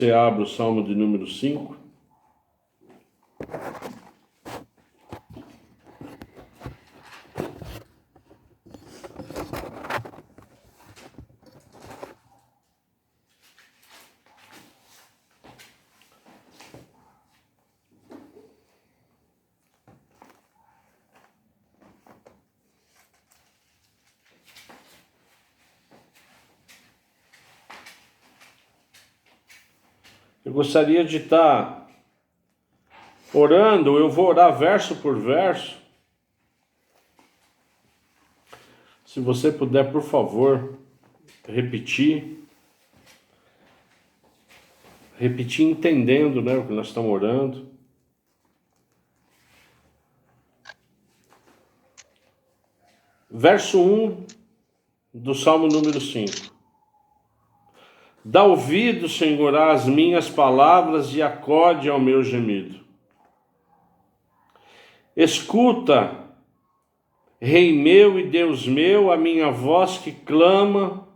Você abre o Salmo de número 5. Eu gostaria de estar orando, eu vou orar verso por verso. Se você puder, por favor, repetir entendendo, o que nós estamos orando. Verso 1 do Salmo número 5. Dá ouvido, Senhor, às minhas palavras e acode ao meu gemido. Escuta, Rei meu e Deus meu, a minha voz que clama,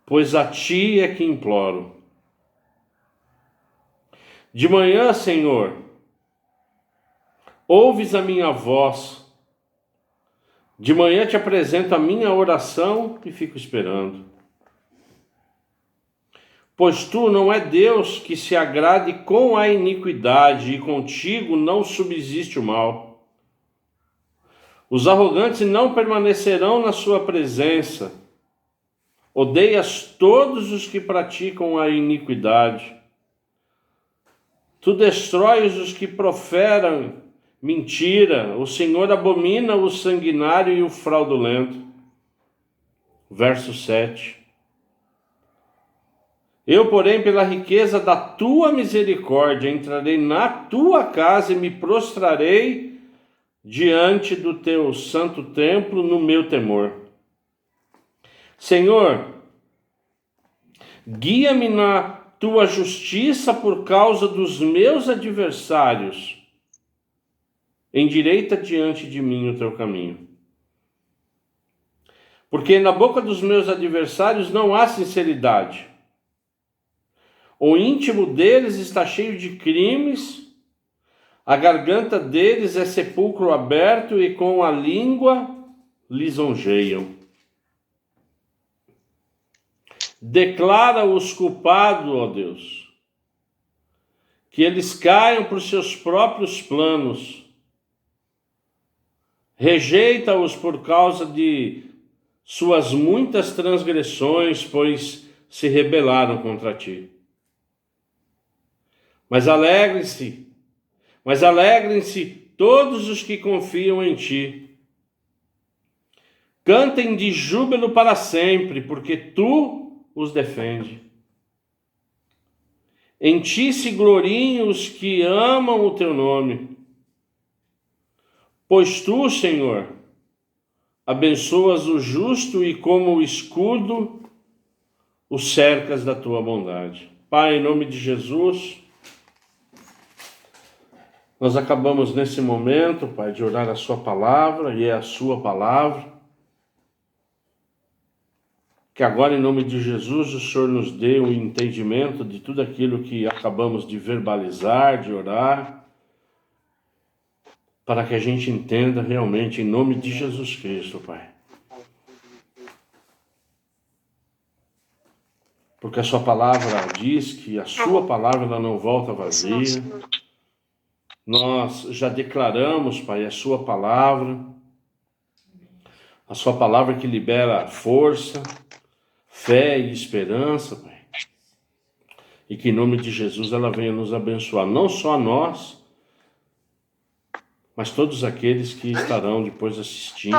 pois a ti é que imploro. De manhã, Senhor, ouves a minha voz. De manhã te apresento a minha oração e fico esperando. Pois tu não é Deus que se agrade com a iniquidade, e contigo não subsiste o mal. Os arrogantes não permanecerão na sua presença. Odeias todos os que praticam a iniquidade. Tu destróis os que proferam mentira. O Senhor abomina o sanguinário e o fraudulento. Verso 7. Eu, porém, pela riqueza da tua misericórdia, entrarei na tua casa e me prostrarei diante do teu santo templo no meu temor. Senhor, guia-me na tua justiça por causa dos meus adversários. Endireita diante de mim o teu caminho. Porque na boca dos meus adversários não há sinceridade. O íntimo deles está cheio de crimes, a garganta deles é sepulcro aberto e com a língua lisonjeiam. Declara-os culpados, ó Deus, que eles caiam por seus próprios planos. Rejeita-os por causa de suas muitas transgressões, pois se rebelaram contra ti. Mas alegrem-se todos os que confiam em ti. Cantem de júbilo para sempre, porque tu os defende. Em ti se gloriem os que amam o teu nome. Pois tu, Senhor, abençoas o justo e como o escudo o cercas da tua bondade. Pai, em nome de Jesus, nós acabamos nesse momento, Pai, de orar a sua palavra, e é a sua palavra. Que agora, em nome de Jesus, o Senhor nos dê o entendimento de tudo aquilo que acabamos de verbalizar, de orar, para que a gente entenda realmente, em nome de Jesus Cristo, Pai. Porque a sua palavra diz que a sua palavra ela não volta vazia. Nós já declaramos, Pai, a sua palavra que libera força, fé e esperança, Pai. E que em nome de Jesus ela venha nos abençoar, não só nós, mas todos aqueles que estarão depois assistindo,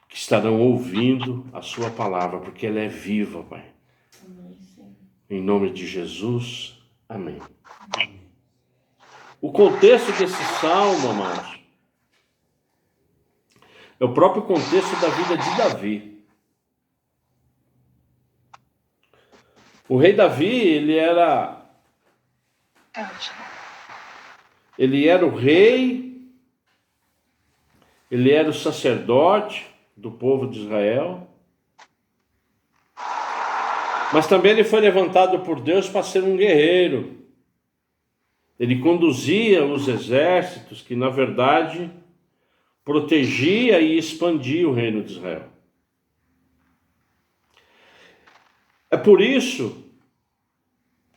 que estarão ouvindo a sua palavra, porque ela é viva, Pai. Em nome de Jesus, amém. O contexto desse salmo, amados, é o próprio contexto da vida de Davi. O rei Davi, ele era o rei, ele era o sacerdote do povo de Israel. Mas também ele foi levantado por Deus para ser um guerreiro. Ele conduzia os exércitos que, na verdade, protegia e expandia o reino de Israel. É por isso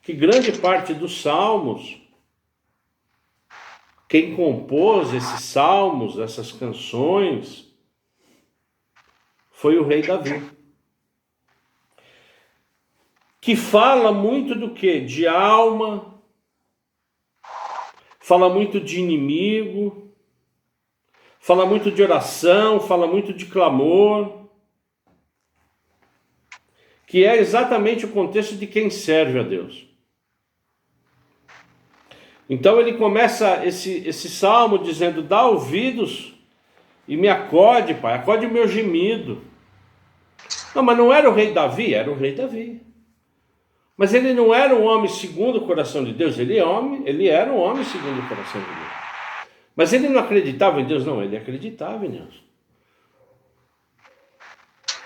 que grande parte dos salmos, quem compôs esses salmos, essas canções, foi o rei Davi. Que fala muito do quê? De alma, fala muito de inimigo, fala muito de oração, fala muito de clamor, que é exatamente o contexto de quem serve a Deus. Então ele começa esse salmo dizendo: dá ouvidos e me acode, Pai, acode o meu gemido. Não, mas não era o rei Davi? Era o rei Davi. Mas ele não era um homem segundo o coração de Deus, ele era um homem segundo o coração de Deus. Mas ele não acreditava em Deus? Não, ele acreditava em Deus.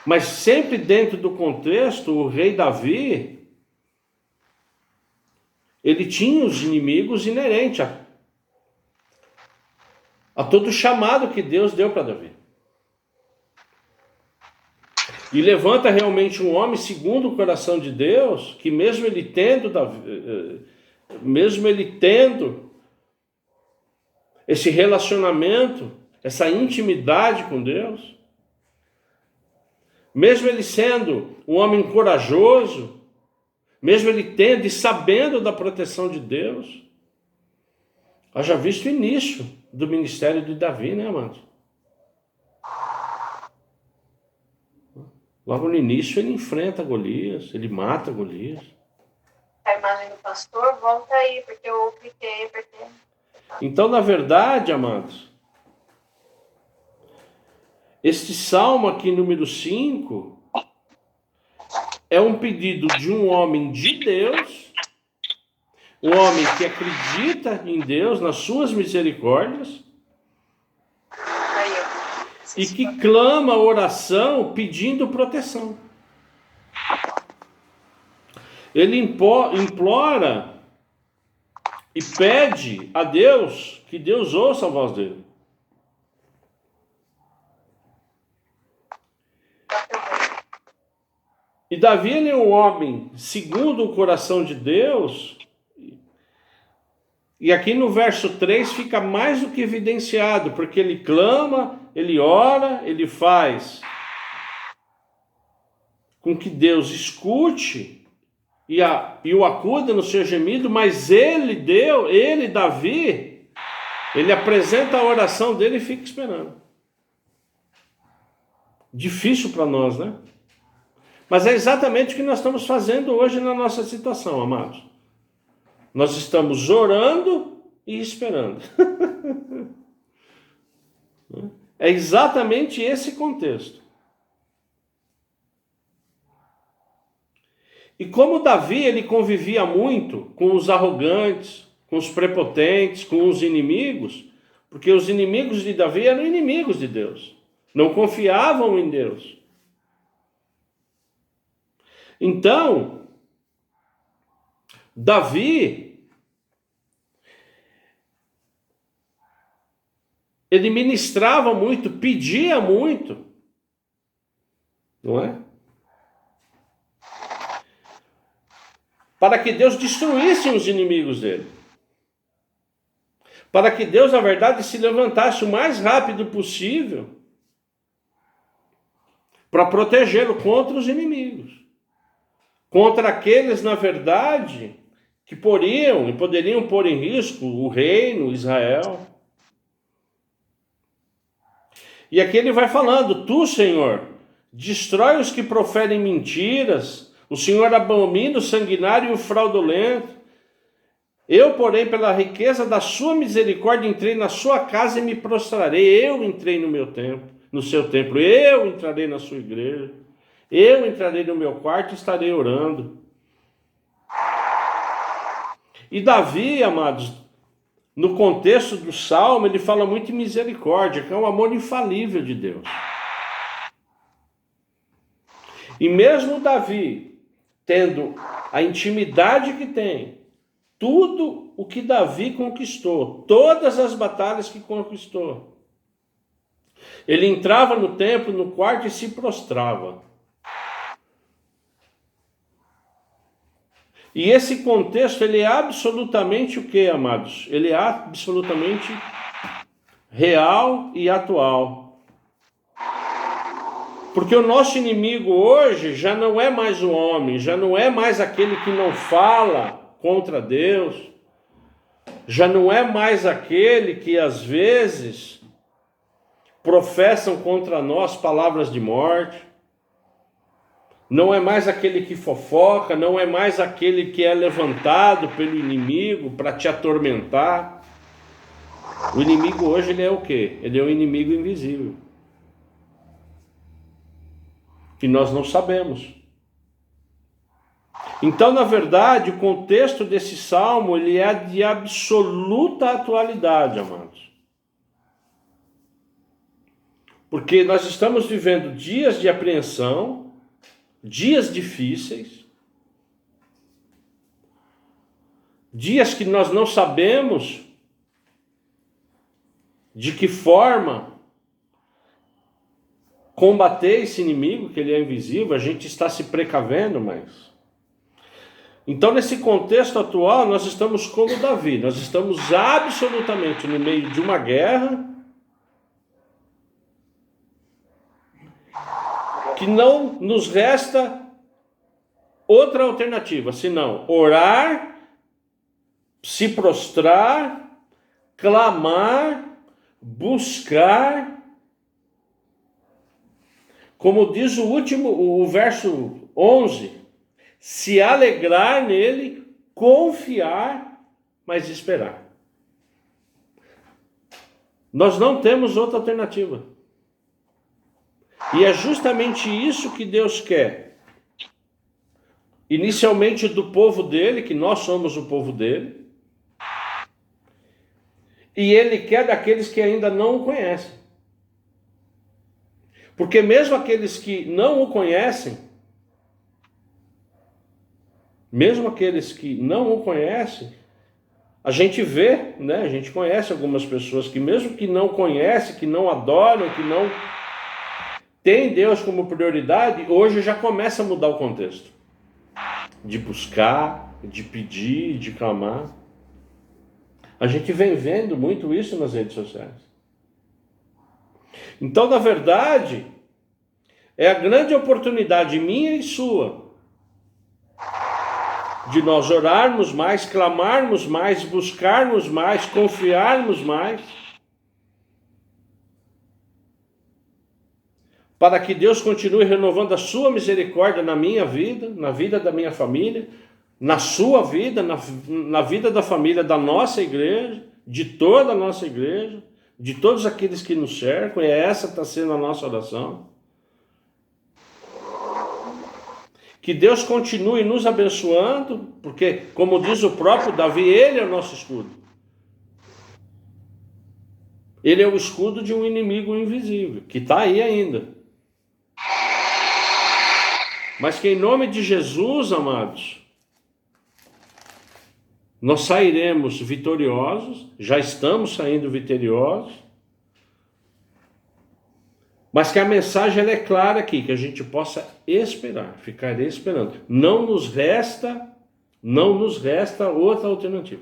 Mas sempre dentro do contexto, o rei Davi, ele tinha os inimigos inerentes a todo o chamado que Deus deu para Davi. E levanta realmente um homem segundo o coração de Deus, que mesmo ele tendo esse relacionamento, essa intimidade com Deus, mesmo ele sendo um homem corajoso, mesmo ele tendo e sabendo da proteção de Deus, haja visto o início do ministério de Davi, né, amados? Logo no início ele enfrenta Golias, ele mata Golias. A imagem do pastor, volta aí, porque eu cliquei, porque... Então, na verdade, amados, este salmo aqui, número 5, é um pedido de um homem de Deus, um homem que acredita em Deus, nas suas misericórdias, e que clama oração pedindo proteção. Ele implora e pede a Deus que Deus ouça a voz dele. E Davi, ele é um homem segundo o coração de Deus. E aqui no verso 3 fica mais do que evidenciado, porque ele clama, ele ora, ele faz com que Deus escute e o acuda no seu gemido, mas Davi, ele apresenta a oração dele e fica esperando. Difícil para nós, né? Mas é exatamente o que nós estamos fazendo hoje na nossa situação, amados. Nós estamos orando e esperando. É exatamente esse contexto. E como Davi, ele convivia muito com os arrogantes, com os prepotentes, com os inimigos, porque os inimigos de Davi eram inimigos de Deus, não confiavam em Deus. Então, Davi, ele ministrava muito, pedia muito, não é? Para que Deus destruísse os inimigos dele. Para que Deus, na verdade, se levantasse o mais rápido possível para protegê-lo contra os inimigos. Contra aqueles, na verdade, que poderiam pôr em risco o reino, Israel. E aqui ele vai falando: tu, Senhor, destrói os que proferem mentiras, o Senhor abomina o sanguinário e o fraudulento. Eu, porém, pela riqueza da sua misericórdia, entrei na sua casa e me prostrarei. Eu entrei no seu templo, eu entrarei na sua igreja. Eu entrarei no meu quarto e estarei orando. E Davi, amados, no contexto do Salmo, ele fala muito em misericórdia, que é um amor infalível de Deus. E mesmo Davi, tendo a intimidade que tem, tudo o que Davi conquistou, todas as batalhas que conquistou. Ele entrava no templo, no quarto e se prostrava. E esse contexto, ele é absolutamente o que, amados? Ele é absolutamente real e atual. Porque o nosso inimigo hoje já não é mais o homem, já não é mais aquele que não fala contra Deus, já não é mais aquele que às vezes professam contra nós palavras de morte, não é mais aquele que fofoca, não é mais aquele que é levantado pelo inimigo para te atormentar. O inimigo hoje, ele é o quê? Ele é um inimigo invisível, que nós não sabemos. Então, na verdade, o contexto desse salmo, ele é de absoluta atualidade, amados. Porque nós estamos vivendo dias de apreensão, dias difíceis, dias que nós não sabemos de que forma combater esse inimigo, que ele é invisível. A gente está se precavendo, mas... Então, nesse contexto atual, nós estamos como Davi, nós estamos absolutamente no meio de uma guerra que não nos resta outra alternativa, senão orar, se prostrar, clamar, buscar, como diz o verso 11, se alegrar nele, confiar, mas esperar. Nós não temos outra alternativa. E é justamente isso que Deus quer. Inicialmente do povo dele, que nós somos o povo dele. E ele quer daqueles que ainda não o conhecem. Porque mesmo aqueles que não o conhecem, a gente vê, né? A gente conhece algumas pessoas que mesmo que não conhecem, que não adoram, que não tem Deus como prioridade, hoje já começa a mudar o contexto. De buscar, de pedir, de clamar. A gente vem vendo muito isso nas redes sociais. Então, na verdade, é a grande oportunidade minha e sua de nós orarmos mais, clamarmos mais, buscarmos mais, confiarmos mais, para que Deus continue renovando a sua misericórdia na minha vida, na vida da minha família, na sua vida, na vida da família da nossa igreja, de toda a nossa igreja, de todos aqueles que nos cercam. E essa está sendo a nossa oração. Que Deus continue nos abençoando, porque, como diz o próprio Davi, ele é o nosso escudo. Ele é o escudo de um inimigo invisível, que está aí ainda. Mas que em nome de Jesus, amados, nós sairemos vitoriosos, já estamos saindo vitoriosos, mas que a mensagem ela é clara aqui, que a gente possa esperar, ficar esperando. Não nos resta outra alternativa.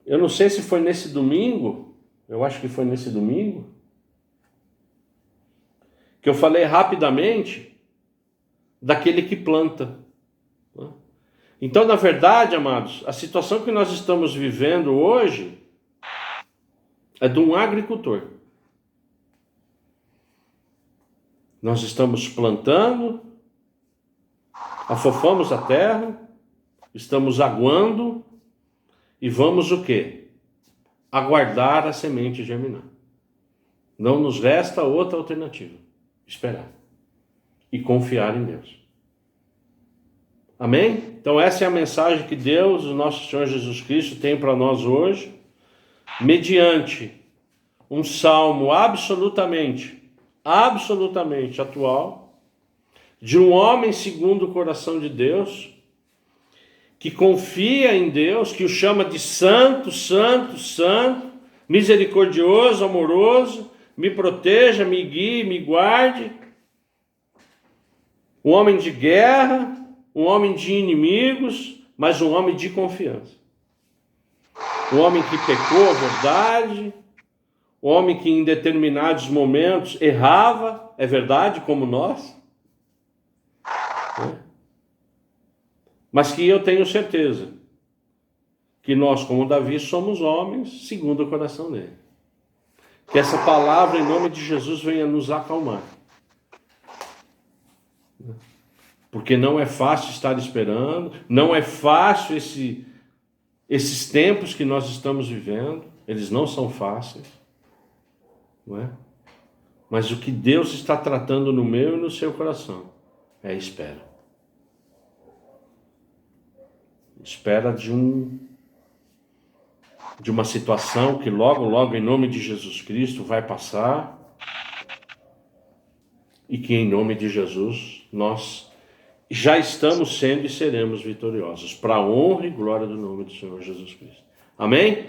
Eu não sei se foi nesse domingo, eu acho que foi nesse domingo, que eu falei rapidamente daquele que planta. Então, na verdade, amados, a situação que nós estamos vivendo hoje é de um agricultor. Nós estamos plantando, afofamos a terra, estamos aguando e vamos o quê? Aguardar a semente germinar. Não nos resta outra alternativa. Esperar. E confiar em Deus. Amém? Então essa é a mensagem que Deus, o nosso Senhor Jesus Cristo, tem para nós hoje, mediante um salmo absolutamente absolutamente atual, de um homem segundo o coração de Deus, que confia em Deus, que o chama de santo, santo, santo, misericordioso, amoroso, me proteja, me guie, me guarde. Um homem de guerra, um homem de inimigos, mas um homem de confiança. Um homem que pecou a verdade, um homem que em determinados momentos errava, é verdade, como nós. Mas que eu tenho certeza que nós, como Davi, somos homens segundo o coração dele. Que essa palavra, em nome de Jesus, venha nos acalmar. Porque não é fácil estar esperando, não é fácil esses tempos que nós estamos vivendo, eles não são fáceis, não é? Mas o que Deus está tratando no meu e no seu coração é espera. Espera de uma situação que logo, logo, em nome de Jesus Cristo, vai passar e que, em nome de Jesus, nós já estamos sendo e seremos vitoriosos, para a honra e glória do nome do Senhor Jesus Cristo. Amém?